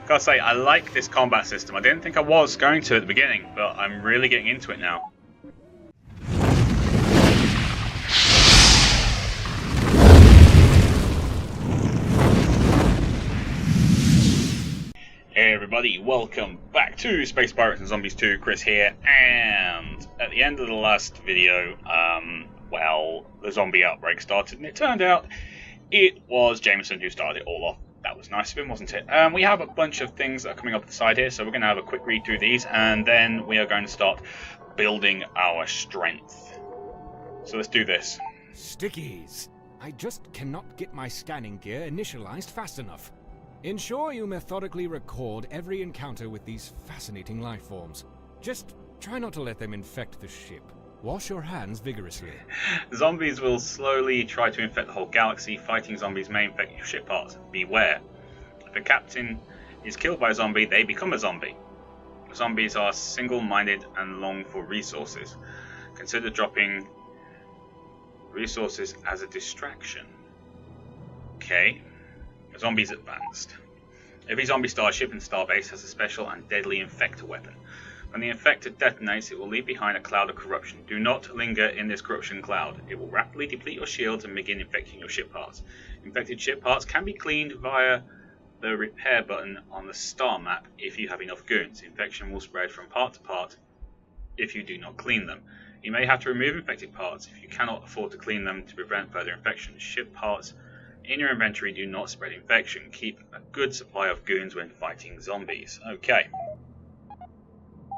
Gotta say, I like this combat system. I didn't think I was going to at the beginning, but I'm really getting into it now. Hey everybody, welcome back to Space Pirates and Zombies 2, Chris here, and at the end of the last video, well, the zombie outbreak started, and it turned out it was Jameson who started it all off. That was nice of him, wasn't it? We have a bunch of things that are coming up the side here, so we're going to have a quick read through these, and then we are going to start building our strength. So let's do this. Stickies! I just cannot get my scanning gear initialized fast enough. Ensure you methodically record every encounter with these fascinating life forms. Just try not to let them infect the ship. Wash your hands vigorously. Zombies will slowly try to infect the whole galaxy. Fighting zombies may infect your ship parts. Beware. If a captain is killed by a zombie, they become a zombie. Zombies are single-minded and long for resources. Consider dropping resources as a distraction. Okay. Zombies advanced. Every zombie starship and starbase has a special and deadly infector weapon. When the infector detonates, it will leave behind a cloud of corruption. Do not linger in this corruption cloud. It will rapidly deplete your shields and begin infecting your ship parts. Infected ship parts can be cleaned via the repair button on the star map if you have enough goons. Infection will spread from part to part if you do not clean them. You may have to remove infected parts if you cannot afford to clean them to prevent further infection. Ship parts in your inventory do not spread infection. Keep a good supply of goons when fighting zombies. Okay.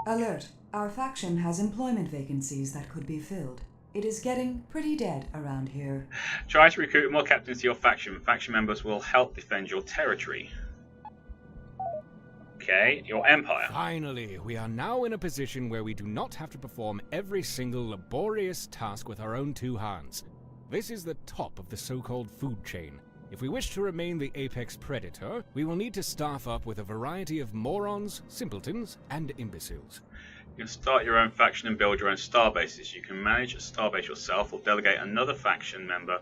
Alert. Our faction has employment vacancies that could be filled. It is getting pretty dead around here. Try to recruit more captains to your faction. Faction members will help defend your territory. Okay, your empire. Finally, we are now in a position where we do not have to perform every single laborious task with our own two hands. This is the top of the so-called food chain. If we wish to remain the apex predator, we will need to staff up with a variety of morons, simpletons, and imbeciles. You can start your own faction and build your own starbases. You can manage a starbase yourself or delegate another faction member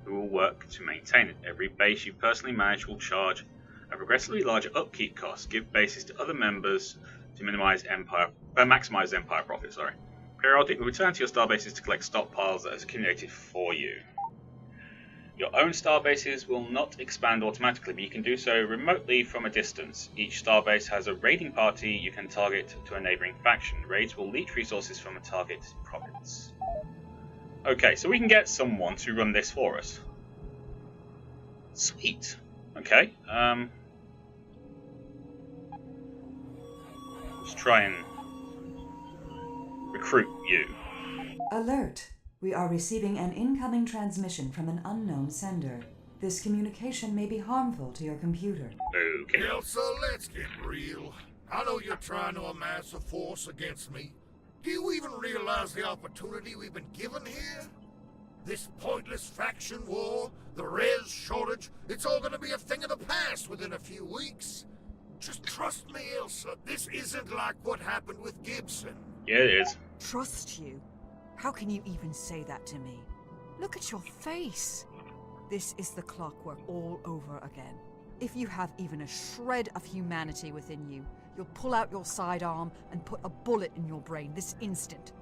who will work to maintain it. Every base you personally manage will charge a progressively larger upkeep cost. Give bases to other members to maximize empire profit. Periodically return to your starbases to collect stockpiles that has accumulated for you. Your own starbases will not expand automatically, but you can do so remotely from a distance. Each starbase has a raiding party you can target to a neighbouring faction. Raids will leech resources from a target's province. Okay, so we can get someone to run this for us. Sweet. Okay. Let's try and recruit you. Alert. We are receiving an incoming transmission from an unknown sender. This communication may be harmful to your computer. Okay. Well, so let's get real. I know you're trying to amass a force against me. Do you even realize the opportunity we've been given here? This pointless faction war, the res shortage, it's all gonna be a thing of the past within a few weeks. Just trust me, Elsa. This isn't like what happened with Gibson. Yeah, it is. Trust you? How can you even say that to me? Look at your face. This is the clockwork all over again. If you have even a shred of humanity within you, you'll pull out your sidearm and put a bullet in your brain this instant.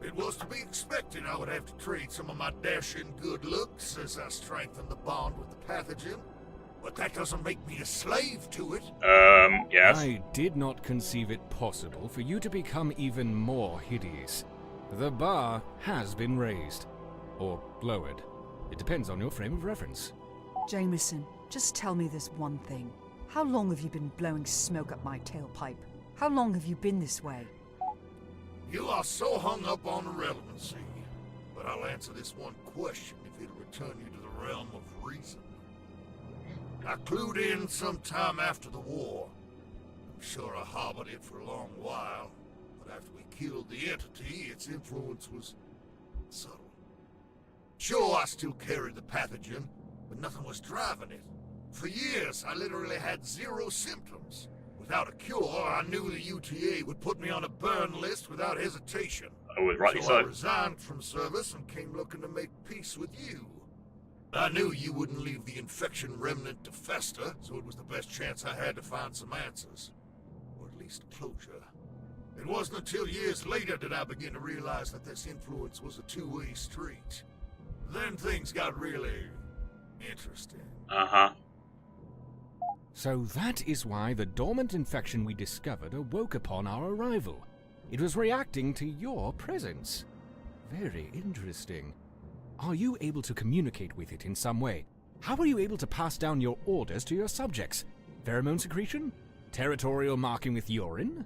It was to be expected I would have to trade some of my dashing good looks as I strengthen the bond with the pathogen. But that doesn't make me a slave to it. Yes. I did not conceive it possible for you to become even more hideous. The bar has been raised. Or lowered. It depends on your frame of reference. Jameson, just tell me this one thing. How long have you been blowing smoke up my tailpipe? How long have you been this way? You are so hung up on irrelevancy. But I'll answer this one question if it'll return you to the realm of reason. I clued in sometime after the war. I'm sure I harbored it for a long while. But after we killed the entity, its influence was subtle. Sure, I still carried the pathogen, but nothing was driving it. For years, I literally had 0 symptoms. Without a cure, I knew the UTA would put me on a burn list without hesitation. I would rightly so so. I resigned from service and came looking to make peace with you. I knew you wouldn't leave the infection remnant to fester, so it was the best chance I had to find some answers. Or at least closure. It wasn't until years later that I began to realize that this influence was a two-way street. Then things got really interesting. Uh-huh. So that is why the dormant infection we discovered awoke upon our arrival. It was reacting to your presence. Very interesting. Are you able to communicate with it in some way? How are you able to pass down your orders to your subjects? Pheromone secretion? Territorial marking with urine?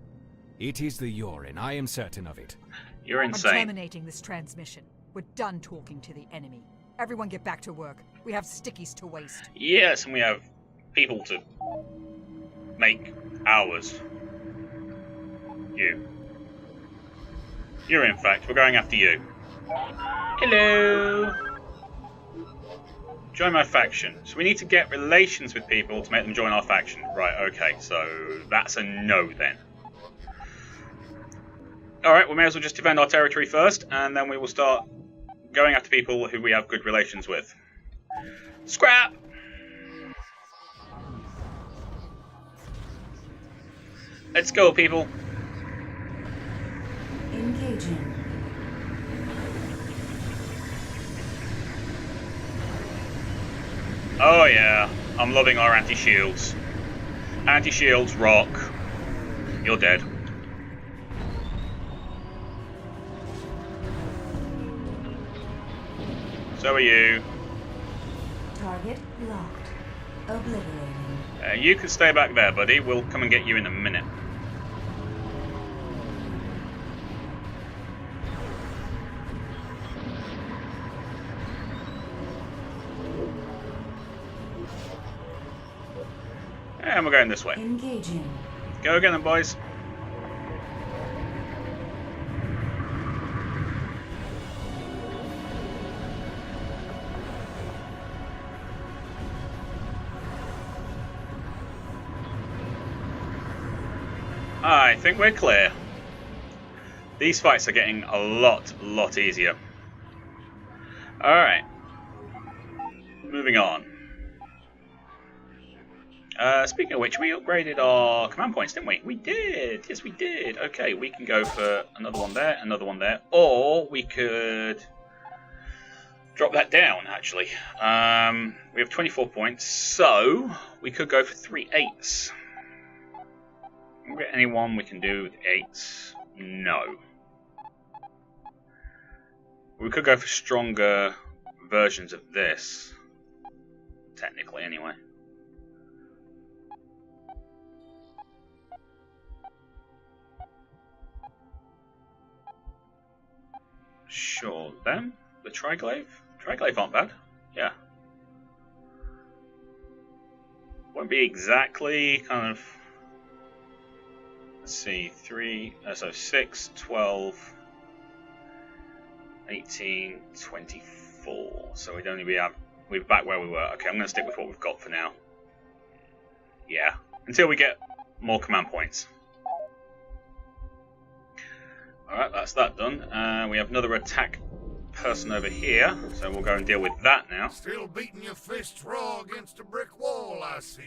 It is the urine, I am certain of it. You're I'm insane. terminating this transmission. We're done talking to the enemy. Everyone get back to work. We have stickies to waste. Yes, and we have people to make hours. You're in fact, we're going after you. Hello! Join my faction. So we need to get relations with people to make them join our faction. Right, okay, so that's a no then. Alright, we may as well just defend our territory first, and then we will start going after people who we have good relations with. Scrap! Let's go, people. Engaging. Oh yeah, I'm loving our anti-shields. Anti-shields rock. You're dead. So are you. Target locked. Obliterating. You can stay back there, buddy. We'll come and get you in a minute. And we're going this way. Engaging. Go again then, boys. I think we're clear. These fights are getting a lot easier. Alright. Moving on. Speaking of which, we upgraded our command points, didn't we? We did! Yes, we did! Okay, we can go for another one there, or we could drop that down, actually. We have 24 points, so we could go for 3 8s. Can we get anyone we can do with 8s? No. We could go for stronger versions of this. Technically, anyway. Sure, them? The Triglaive? Triglaive aren't bad. Yeah. Won't be exactly kind of... Let's see, 6, 12, 18, 24. So we'd only be we're back where we were. Okay, I'm going to stick with what we've got for now. Yeah, until we get more command points. Alright, that's that done. We have another attack person over here, so we'll go and deal with that now. Still beating your fists raw against a brick wall, I see.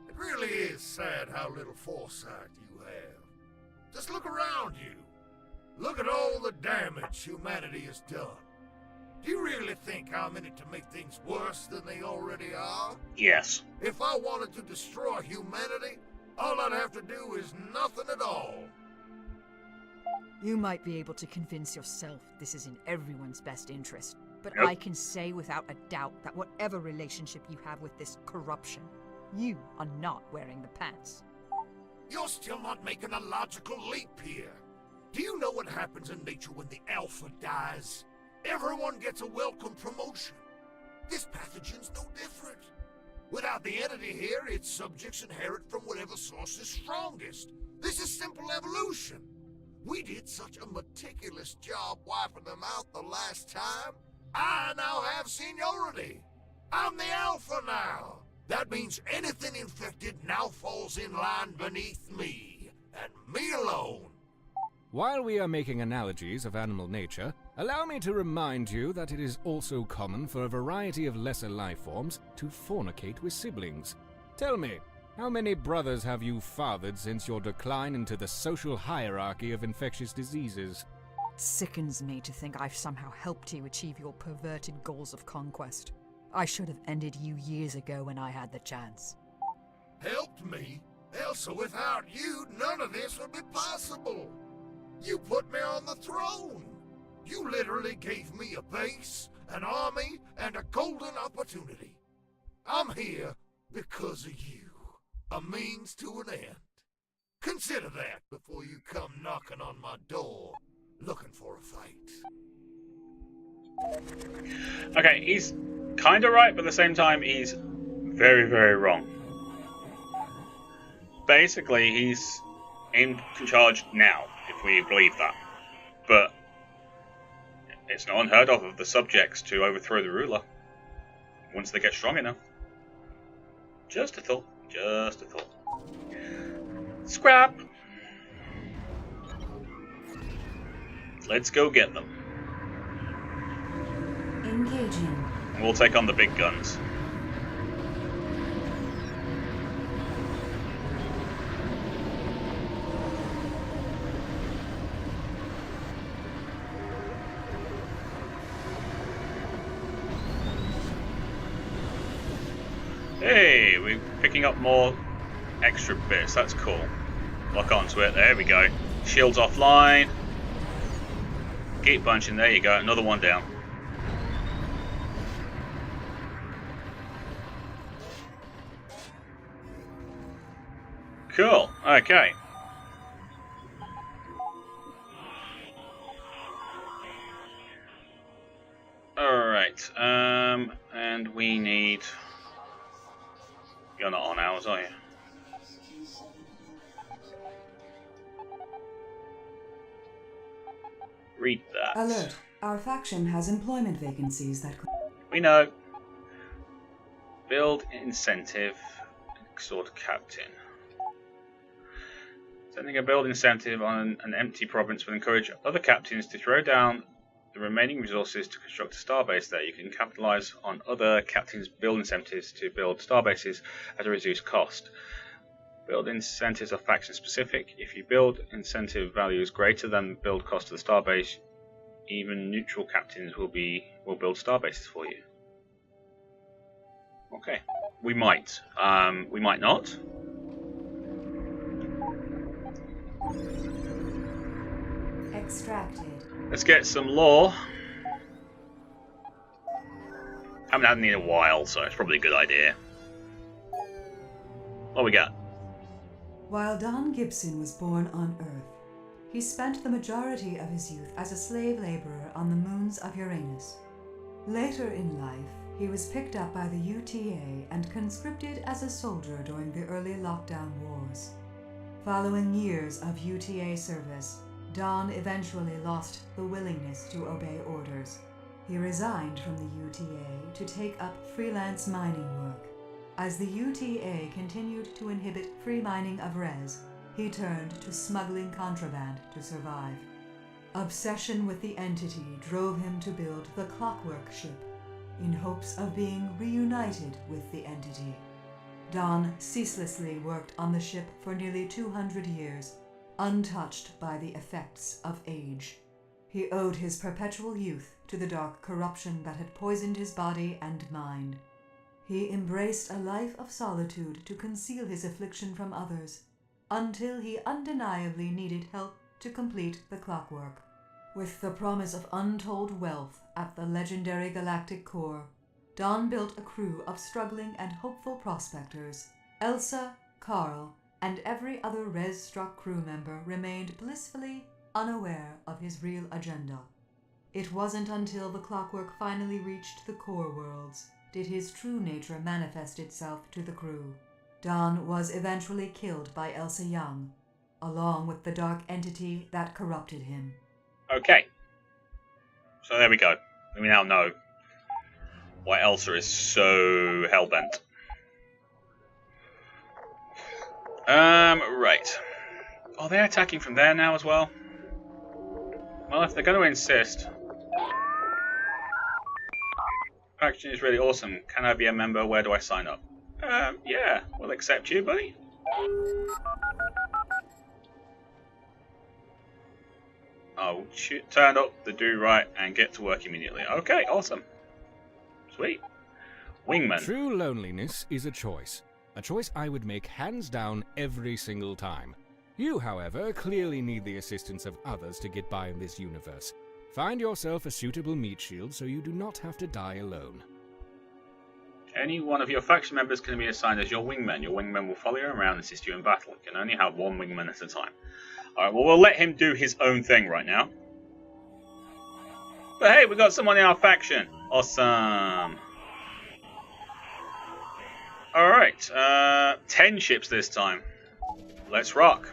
It really is sad how little foresight you have. Just look around you. Look at all the damage humanity has done. Do you really think I'm in it to make things worse than they already are? Yes. If I wanted to destroy humanity, all I'd have to do is nothing at all. You might be able to convince yourself this is in everyone's best interest, but Yep. I can say without a doubt that whatever relationship you have with this corruption, you are not wearing the pants. You're still not making a logical leap here. Do you know what happens in nature when the alpha dies? Everyone gets a welcome promotion. This pathogen's no different. Without the entity here, its subjects inherit from whatever source is strongest. This is simple evolution. We did such a meticulous job wiping them out the last time. I now have seniority. I'm the alpha now. That means anything infected now falls in line beneath me, and me alone. While we are making analogies of animal nature, Allow me to remind you that it is also common for a variety of lesser life forms to fornicate with siblings. Tell me, how many brothers have you fathered since your decline into the social hierarchy of infectious diseases? It sickens me to think I've somehow helped you achieve your perverted goals of conquest. I should have ended you years ago when I had the chance. Helped me? Elsa, without you, none of this would be possible. You put me on the throne. You literally gave me a base, an army, and a golden opportunity. I'm here because of you. A means to an end. Consider that before you come knocking on my door, looking for a fight. Okay, he's kind of right, but at the same time, he's very, very wrong. Basically, he's in charge now, if we believe that. But it's not unheard of the subjects to overthrow the ruler once they get strong enough. Just a thought. Just a thought. Scrap! Let's go get them. Engaging. And we'll take on the big guns. Hey, we're picking up more extra bits. That's cool. Lock onto it. There we go. Shields offline. Keep punching. There you go. Another one down. Cool. Okay. Alright. And we need... You're not on ours, are you? Read that. Alert. Our faction has employment vacancies that could... We know. Build incentive. Sword captain. Sending a build incentive on an empty province will encourage other captains to throw down the remaining resources to construct a starbase there. You can capitalize on other captains' build incentives to build starbases at a reduced cost. Build incentives are faction specific. If you build incentive values greater than the build cost of the starbase, even neutral captains will build starbases for you. Okay, we might not. Extracted. Let's get some lore. Haven't had any in a while, so it's probably a good idea. What we got? While Don Gibson was born on Earth, he spent the majority of his youth as a slave laborer on the moons of Uranus. Later in life, he was picked up by the UTA and conscripted as a soldier during the early lockdown wars. Following years of UTA service, Don eventually lost the willingness to obey orders. He resigned from the UTA to take up freelance mining work. As the UTA continued to inhibit free mining of res, he turned to smuggling contraband to survive. Obsession with the entity drove him to build the Clockwork ship, in hopes of being reunited with the entity. Don ceaselessly worked on the ship for nearly 200 years, untouched by the effects of age. He owed his perpetual youth to the dark corruption that had poisoned his body and mind. He embraced a life of solitude to conceal his affliction from others, until he undeniably needed help to complete the Clockwork. With the promise of untold wealth at the legendary galactic core, Don built a crew of struggling and hopeful prospectors. Elsa, Carl, and every other res-struck crew member remained blissfully unaware of his real agenda. It wasn't until the Clockwork finally reached the core worlds did his true nature manifest itself to the crew. Don was eventually killed by Elsa Young, along with the dark entity that corrupted him. Okay. So there we go. We now know why Elsa is so hellbent. Right. Oh, they're attacking from there now as well? Well, if they're going to insist, faction is really awesome. Can I be a member? Where do I sign up? Yeah, we'll accept you, buddy. I'll turn up the do-right and get to work immediately. Okay, awesome. Sweet. Wingman. True loneliness is a choice. A choice I would make hands down every single time. You, however, clearly need the assistance of others to get by in this universe. Find yourself a suitable meat shield so you do not have to die alone. Any one of your faction members can be assigned as your wingman. Your wingman will follow you around and assist you in battle. You can only have one wingman at a time. Alright, well, we'll let him do his own thing right now. But hey, we got someone in our faction. Awesome. Alright, 10 ships this time. Let's rock.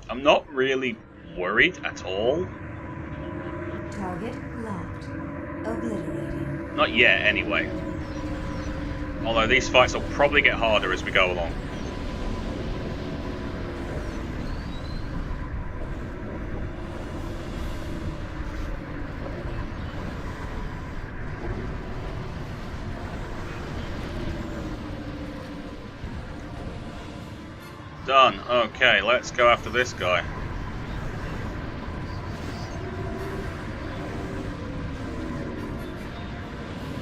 I'm not really worried at all. Target locked. Obliterating. Not yet, anyway. Although these fights will probably get harder as we go along. Done. Okay, let's go after this guy.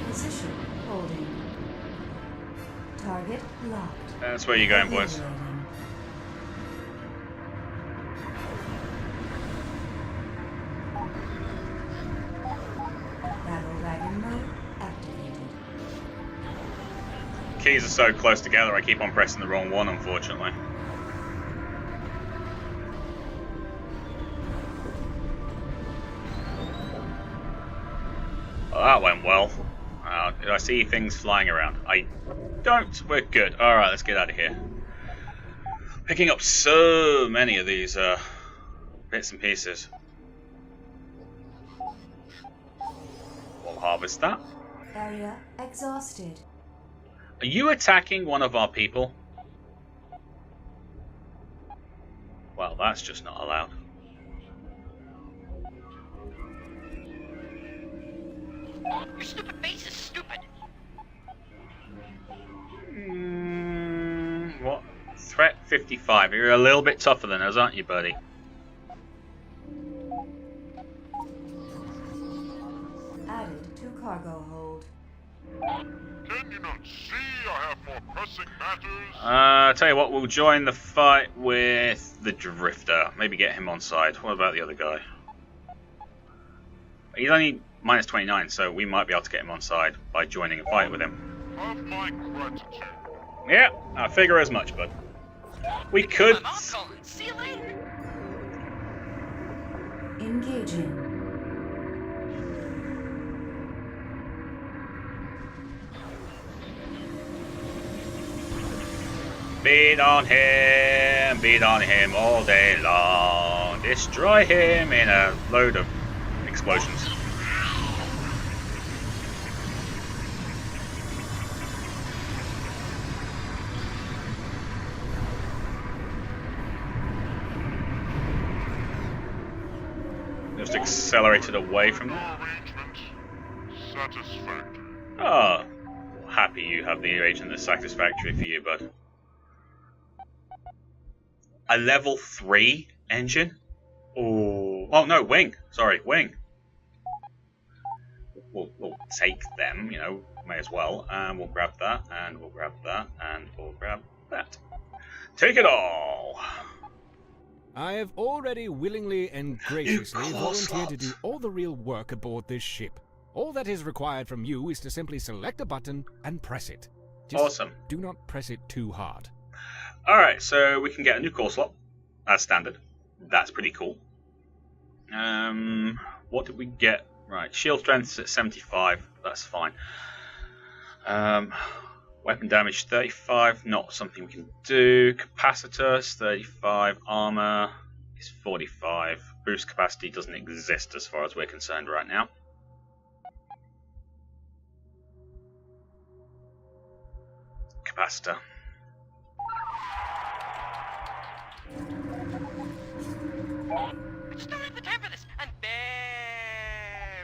Position holding. Target locked. That's where you're going, boys. Obliterating. Battle wagon mode activated. Keys are so close together, I keep on pressing the wrong one, unfortunately. Well, that went well. Did I see things flying around? I don't. We're good. Alright, let's get out of here. Picking up so many of these bits and pieces. We'll harvest that. Area exhausted. Are you attacking one of our people? Well, that's just not allowed. Your stupid base is stupid. What? Threat 55. You're a little bit tougher than us, aren't you, buddy? Added to cargo hold. Can you not see I have more pressing matters? Tell you what, we'll join the fight with the Drifter. Maybe get him on side. What about the other guy? He's only minus 29, so we might be able to get him on side by joining a fight with him. Have my gratitude. Yeah, I figure as much, bud. We could... I'm off, Colin. See you later. Engaging. beat on him all day long. Destroy him in a load of explosions. Just accelerated away from that. Satisfactory. Oh, happy you have the arrangement that's satisfactory for you, bud. A level 3 engine? Oh no, wing. Sorry, wing. We'll take them, you know, may as well. And we'll grab that, and we'll grab that, and we'll grab that. Take it all! I have already willingly and graciously volunteered to do all the real work aboard this ship. All that is required from you is to simply select a button and press it. Just Awesome. do not press it too hard. Alright, so we can get a new core slot, as standard. That's pretty cool. What did we get? Right, shield strength is at 75, that's fine. Weapon damage 35, not something we can do. Capacitor is 35, armor is 45. Boost capacity doesn't exist as far as we're concerned right now. Capacitor. I just don't have the time for this. I'm very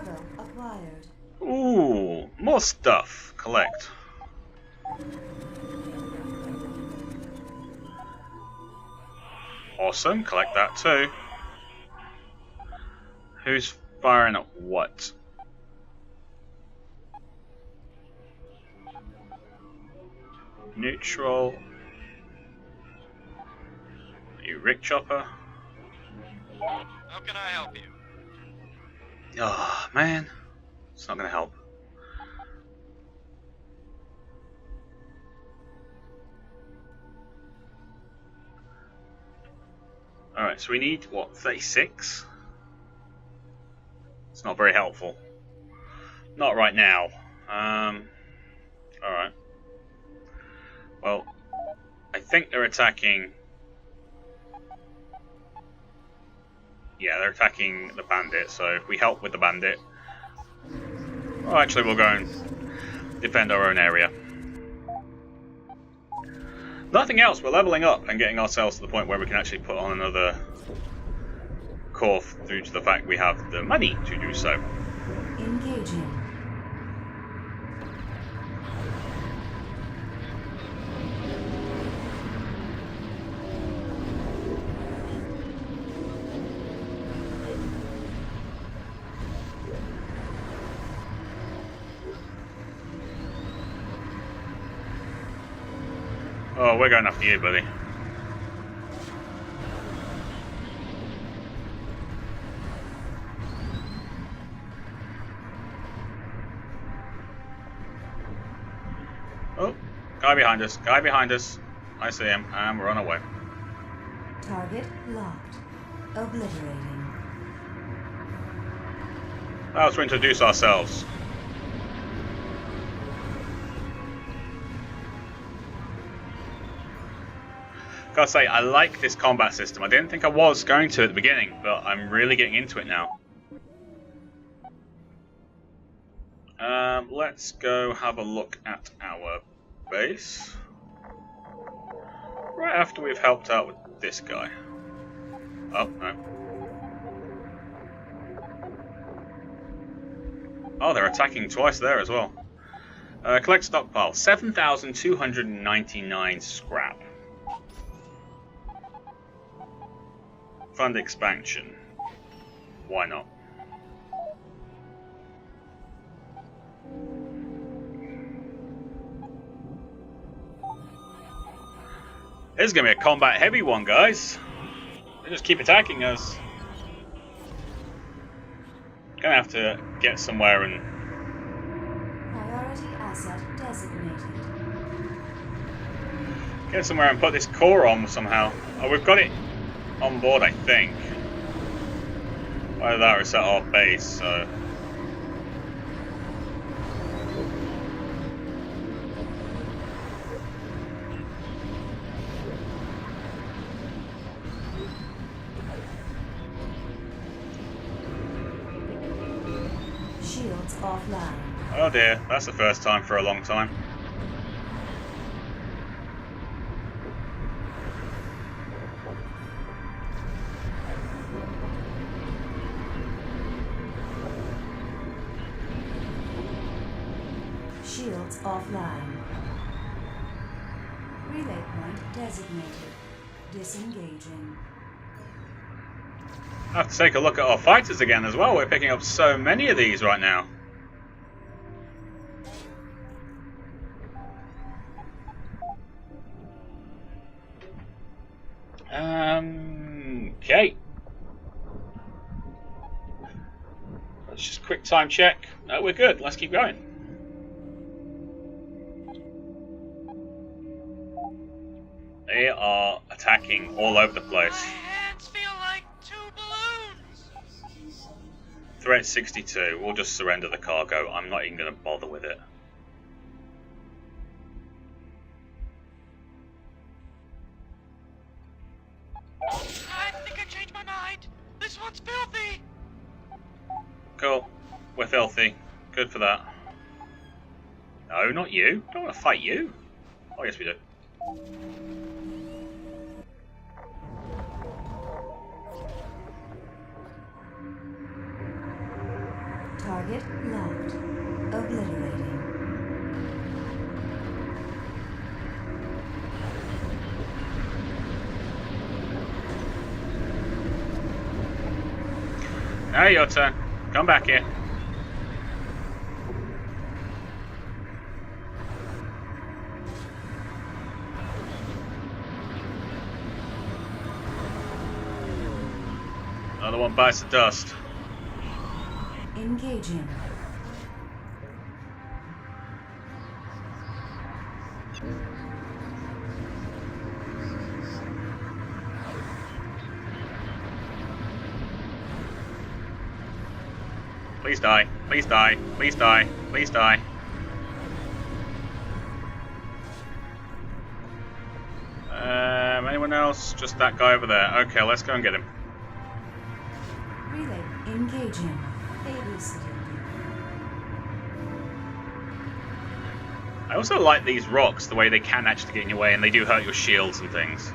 Cargo acquired. Ooh, more stuff. Collect. Awesome, collect that too. Who's firing at what? Neutral. You Rick Chopper. How can I help you? Oh man, it's not gonna help. Alright, so we need what, 36? It's not very helpful. Not right now. Alright. Well, I think they're attacking. Yeah, they're attacking the bandit, so if we help with the bandit. Well, actually, we'll go and defend our own area. Nothing else, we're leveling up and getting ourselves to the point where we can actually put on another core due to the fact we have the money to do so. Engaging. Oh, we're going after you, buddy. Oh, guy behind us, guy behind us. I see him, and we're on our way. Target locked. Obliterating. Let's introduce ourselves. Gotta say, I like this combat system. I didn't think I was going to at the beginning, but I'm really getting into it now. Let's go have a look at our base. Right after we've helped out with this guy. Oh, no. Oh, they're attacking twice there as well. Collect stockpile. 7,299 scrap. Fund expansion. Why not? This is going to be a combat heavy one, guys. They just keep attacking us. Gonna have to get somewhere and... Priority asset designated. Get somewhere and put this core on somehow. Oh, we've got it on board, I think. Either that or it's at our base, so... Shields offline. Oh dear, that's the first time for a long time. Shields offline. Relay point designated. Disengaging. I have to take a look at our fighters again as well. We're picking up so many of these right now. Okay. Let's just quick time check. No, we're good. Let's keep going. They are attacking all over the place. My hands feel like two balloons. Threat 62. We'll just surrender the cargo. I'm not even going to bother with it. I think I changed my mind. This one's filthy. Cool. We're filthy. Good for that. No, not you. I don't want to fight you. Oh, yes we do. Target locked. Obliterating. Now your turn. Come back here. Another one bites the dust. Engaging. Please die. Please die. Please die. Please die. Anyone else? Just that guy over there. Okay, let's go and get him. Relay. Engaging. Elucidating. I also like these rocks, the way they can actually get in your way, and they do hurt your shields and things.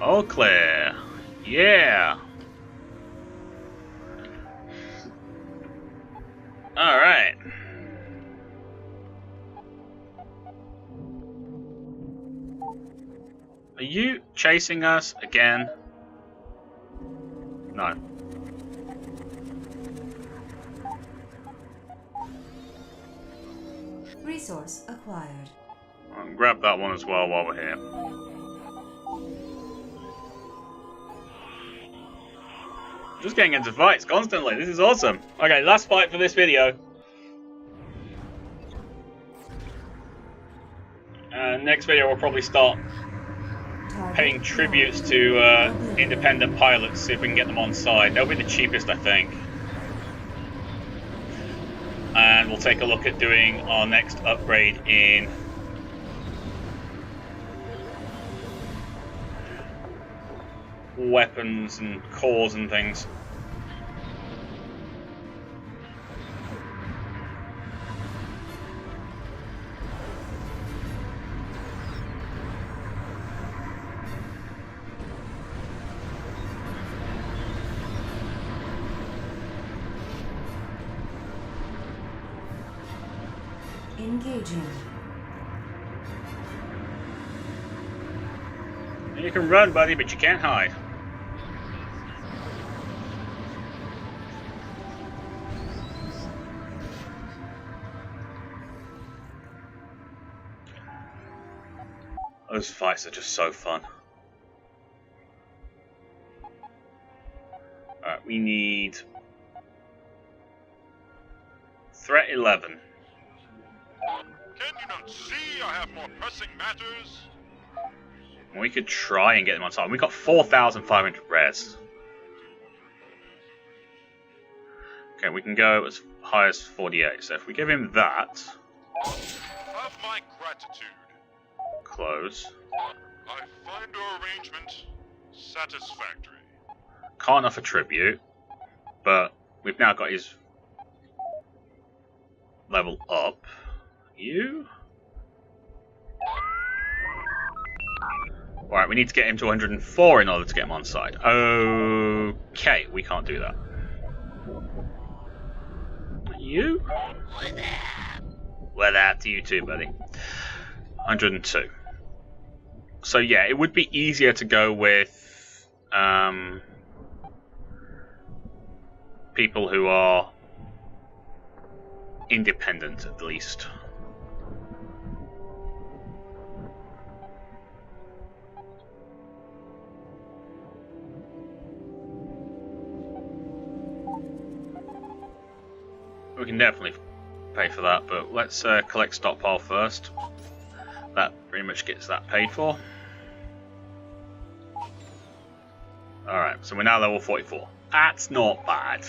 All clear. Yeah. All right. Are you chasing us again? No. Resource acquired. I'll grab that one as well while we're here. Just getting into fights constantly. This is awesome. Okay, last fight for this video. Next video we'll probably start paying tributes to independent pilots, see if we can get them on side. They'll be the cheapest, I think. And we'll take a look at doing our next upgrade in weapons and cores and things. Engaging. You can run, buddy, but you can't hide. Those fights are just so fun. Alright, we need threat 11. Can you not see I have more pressing matters? We could try and get them on side. We got 4,500 res. Okay, we can go as high as 48. So if we give him that, Have my gratitude. close. I find your arrangement satisfactory. Can't offer tribute, but we've now got his level up. You? Alright, we need to get him to 104 in order to get him on side. Okay, we can't do that. You? Well, that to you too, buddy. 102. So yeah, it would be easier to go with people who are independent, at least. We can definitely pay for that, but let's collect stockpile first. That pretty much gets that paid for. Alright, so we're now level 44. That's not bad.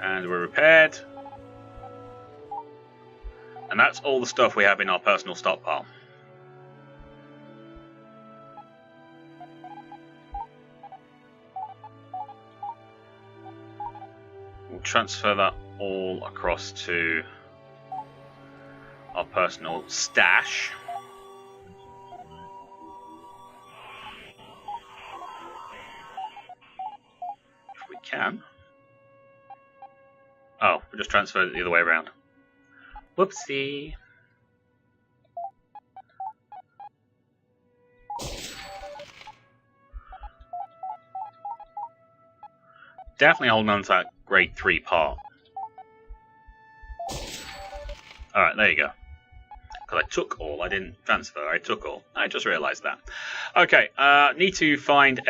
And we're repaired. And that's all the stuff we have in our personal stockpile. We'll transfer that all across to our personal stash. If we can. Oh, we just transferred it the other way around. Whoopsie. Definitely holding on to that grade 3 part. Alright, there you go. Because I took all, I didn't transfer, I took all. I just realised that. Okay, need to find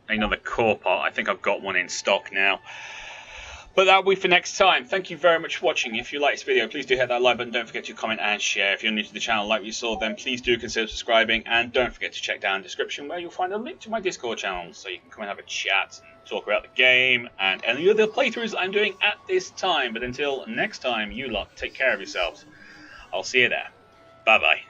another core part. I think I've got one in stock now. But that'll be for next time. Thank you very much for watching. If you like this video, please do hit that like button. Don't forget to comment and share. If you're new to the channel like you saw, then please do consider subscribing. And don't forget to check down the description where you'll find a link to my Discord channel. So you can come and have a chat and talk about the game and any other playthroughs I'm doing at this time. But until next time, you lot, take care of yourselves. I'll see you there. Bye-bye.